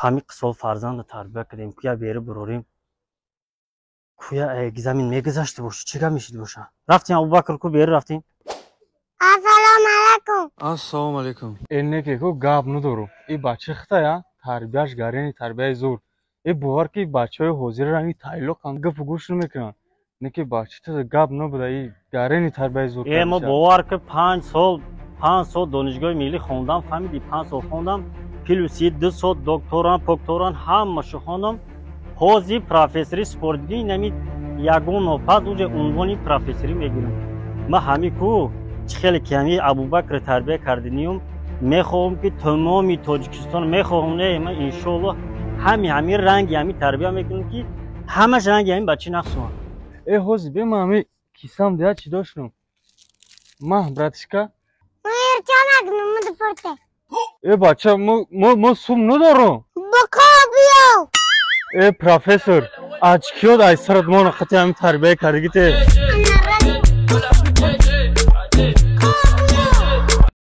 همین سال فرزند تربیت کردیم کویا بیره بروریم کویا گزمین میگذاشته باشه چیکار میشید باشه رفتیم ابوبکر کو بیره رفتیم السلام علیکم. Assalomu alaykum. Enneki ko gap ندارم. این بچه خطایا تربیتش گرینی تربیت زور. این باور که بچهای حاضر رنگی تعلق هم گپ گوش نمیکنن. نکی بچه تو گپ نبوده این گرینی تربیت زور. ما باور که 5 سال دانشگاه ملی خوندم فهمیدی 5 سال خوندم پلوسی 2 سال دکتران همه خوندم حوزه پروفسوری سپورتی نمی یگون و پس اونجا عنوانی پروفسوری میگیرم ما همین کو خیلی کمی ابوبکر تربیت کردیم میخوام که تمامی تاجیکستان میخوام نه من ان شاء الله همین رنگ همین تربیت میکنم که همش رنگ همین بچه نخسون ای حوزه به مامی کیسام دیگه چی داشتم ما براتشکا Mırçanak mı ای بچه ما سوم ندارم Bakabiliyor. ای پروفسور از کیو دای سرت ما خطی همین تربیت کردی